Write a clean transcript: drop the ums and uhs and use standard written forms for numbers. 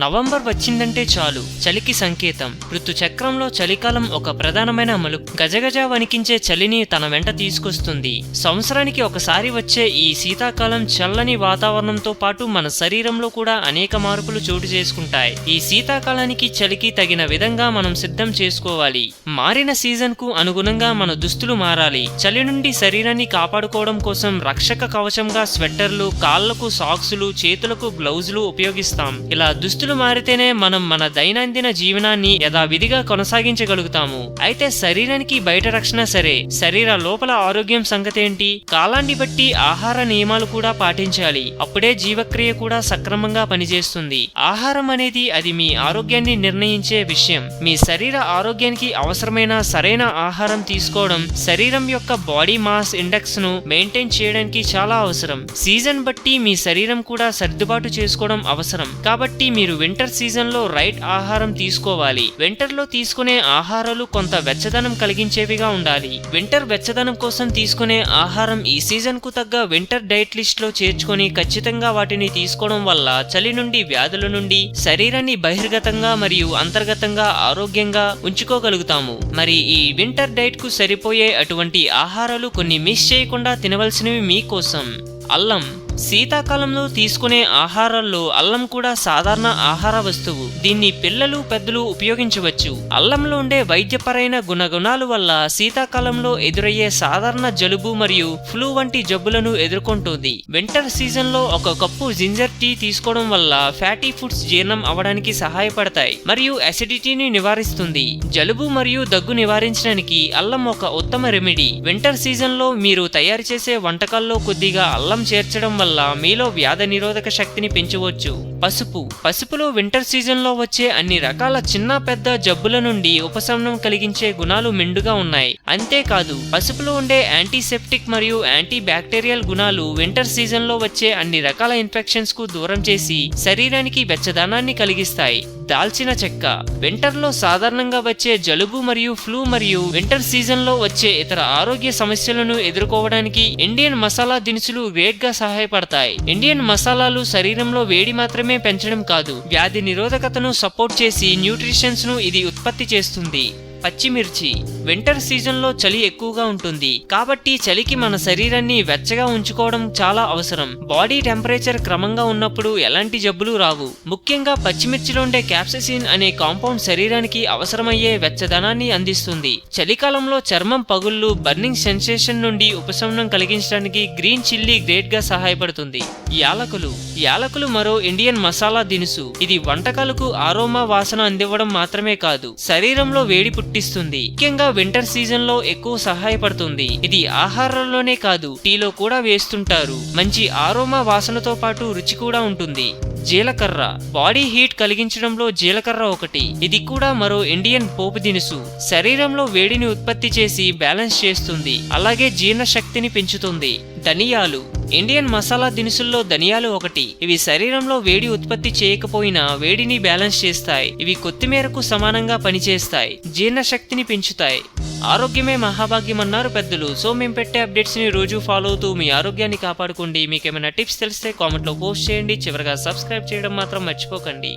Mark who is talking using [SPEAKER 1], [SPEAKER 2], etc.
[SPEAKER 1] November వచ్చిందంటే చాలు చలికి సంకేతం. ఋతుచక్రంలో చలికాలం ఒక ప్రధానమైన మలుపు. గజగజ వణికించే చలిని తన వెంట తీసుకొస్తుంది. సంవత్సరానికి ఒకసారి వచ్చే ఈ శీతాకాలం చల్లని వాతావరణంతో పాటు మన శరీరంలో కూడా అనేక మార్పులు చోటు చేసుకుంటాయి. ఈ శీతాకాలానికి చలికి తగిన విధంగా మనం సిద్ధం చేసుకోవాలి. మారిన సీజన్ కు అనుగుణంగా మన దుస్తులు మారాలి. చలి నుండి శరీరాన్ని కాపాడుకోవడం కోసం రక్షక కవచంగా స్వెట్టర్లు, కాళ్లకు సాక్సులు, చేతులకు గ్లౌజులు ఉపయోగిస్తాం. ఇలా దుస్తులు మారితేనే మనం మన దైనందిన జీవనాన్ని యథావిధిగా కొనసాగించగలుగుతాము. అయితే శరీరానికి బయట రక్షణ సరే, శరీర లోపల ఆరోగ్యం సంగతేంటి? కాలాన్ని బట్టి ఆహార నియమాలు కూడా పాటించాలి. అప్పుడే జీవక్రియ కూడా సక్రమంగా పనిచేస్తుంది. ఆహారం అనేది అది మీ ఆరోగ్యాన్ని నిర్ణయించే విషయం. మీ శరీర ఆరోగ్యానికి అవసరమైన సరైన ఆహారం తీసుకోవడం శరీరం యొక్క బాడీ మాస్ ఇండెక్స్ ను మెయింటైన్ చేయడానికి చాలా అవసరం. సీజన్ బట్టి మీ శరీరం కూడా సర్దుబాటు చేసుకోవడం అవసరం. కాబట్టి మీరు వింటర్ సీజన్ లో రైట్ ఆహారం తీసుకోవాలి. వింటర్ లో తీసుకునే ఆహారాలు కొంత వెచ్చదనం కలిగించేవిగా ఉండాలి. వింటర్ వెచ్చదనం కోసం తీసుకునే ఆహారం ఈ సీజన్ కు తగ్గ వింటర్ డైట్ లిస్ట్ లో చేర్చుకొని ఖచ్చితంగా వాటిని తీసుకోవడం వల్ల చలి నుండి, వ్యాధుల నుండి శరీరాన్ని బహిర్గతంగా మరియు అంతర్గతంగా ఆరోగ్యంగా ఉంచుకోగలుగుతాము. మరి ఈ వింటర్ డైట్ కు సరిపోయే అటువంటి ఆహారాలు కొన్ని మిస్ చేయకుండా తినవలసినవి మీకోసం. అల్లం. శీతాకాలంలో తీసుకునే ఆహారాల్లో అల్లం కూడా సాధారణ ఆహార వస్తువు. దీన్ని పిల్లలు, పెద్దలు ఉపయోగించవచ్చు. అల్లంలో ఉండే వైద్యపరైన గుణగుణాల వల్ల శీతాకాలంలో ఎదురయ్యే సాధారణ జలుబు మరియు ఫ్లూ వంటి జబ్బులను ఎదుర్కొంటుంది. వింటర్ సీజన్ లో ఒక కప్పు జింజర్ టీ తీసుకోవడం వల్ల ఫ్యాటీ ఫుడ్స్ జీర్ణం అవడానికి సహాయపడతాయి మరియు అసిడిటీని నివారిస్తుంది. జలుబు మరియు దగ్గు నివారించడానికి అల్లం ఒక ఉత్తమ రెమెడీ. వింటర్ సీజన్ లో మీరు తయారు చేసే వంటకాల్లో కొద్దిగా అల్లం చేర్చడం వల్ల మీలో వ్యాధి నిరోధక శక్తిని పెంచవచ్చు. పసుపు. పసుపులో వింటర్ సీజన్ లో వచ్చే అన్ని రకాల చిన్న పెద్ద జబ్బుల నుండి ఉపశమనం కలిగించే గుణాలు మెండుగా ఉన్నాయి. అంతేకాదు పసుపులో ఉండే యాంటీసెప్టిక్ మరియు యాంటీ బ్యాక్టీరియల్ గుణాలు వింటర్ సీజన్ లో వచ్చే అన్ని రకాల ఇన్ఫెక్షన్స్ కు దూరం చేసి శరీరానికి వెచ్చదనాన్ని కలిగిస్తాయి. దాల్చిన చెక్క. వింటర్ లో సాధారణంగా వచ్చే జలుబు మరియు ఫ్లూ మరియు వింటర్ సీజన్ లో వచ్చే ఇతర ఆరోగ్య సమస్యలను ఎదుర్కోవడానికి ఇండియన్ మసాలా దినుసులు గ్రేట్ గా సహాయపడతాయి. ఇండియన్ మసాలాలు శరీరంలో వేడి మాత్రమే పెంచడం కాదు, వ్యాధి నిరోధకతను సపోర్ట్ చేసి న్యూట్రిషన్స్ ను ఇది ఉత్పత్తి చేస్తుంది. పచ్చిమిర్చి. వింటర్ సీజన్ లో చలి ఎక్కువగా ఉంటుంది కాబట్టి చలికి మన శరీరాన్ని వెచ్చగా ఉంచుకోవడం చాలా అవసరం. బాడీ టెంపరేచర్ క్రమంగా ఉన్నప్పుడు ఎలాంటి జబ్బులు రావు. ముఖ్యంగా పచ్చిమిర్చిలో ఉండే క్యాప్సైసిన్ అనే కాంపౌండ్ శరీరానికి అవసరమయ్యే వెచ్చదనాన్ని అందిస్తుంది. చలికాలంలో చర్మం పగుళ్ళు, బర్నింగ్ సెన్సేషన్ నుండి ఉపశమనం కలిగించడానికి గ్రీన్ చిల్లీ గ్రేట్ గా సహాయపడుతుంది. యాలకులు. యాలకులు మరో ఇండియన్ మసాలా దినుసు. ఇది వంటకాలకు ఆరోమా వాసన అందివ్వడం మాత్రమే కాదు, శరీరంలో వేడి పుట్టిస్తుంది. ముఖ్యంగా వింటర్ సీజన్ లో ఎక్కువ సహాయపడుతుంది. ఇది ఆహారంలోనే కాదు, టీలో కూడా వేస్తుంటారు. మంచి ఆరోమా వాసనతో పాటు రుచి కూడా ఉంటుంది. జీలకర్ర. బాడీ హీట్ కలిగించడంలో జీలకర్ర ఒకటి. ఇది కూడా మరో ఇండియన్ పోపు దినుసు. శరీరంలో వేడిని ఉత్పత్తి చేసి బ్యాలెన్స్ చేస్తుంది, అలాగే జీర్ణ శక్తిని పెంచుతుంది. ధనియాలు. ఇండియన్ మసాలా దినుసుల్లో ధనియాలు ఒకటి. ఇవి శరీరంలో వేడి ఉత్పత్తి చేయకపోయినా వేడిని బ్యాలెన్స్ చేస్తాయి. ఇవి కొత్తిమీరకు సమానంగా పనిచేస్తాయి, జీర్ణ శక్తిని పెంచుతాయి. ఆరోగ్యమే మహాభాగ్యం అన్నారు పెద్దలు. సో మేము పెట్టే అప్డేట్స్ ని రోజు ఫాలో అవుతూ మీ ఆరోగ్యాన్ని కాపాడుకోండి. మీకేమైనా టిప్స్ తెలిస్తే కామెంట్ లో పోస్ట్ చేయండి. చివరగా సబ్స్క్రైబ్ చేయడం మాత్రం మర్చిపోకండి.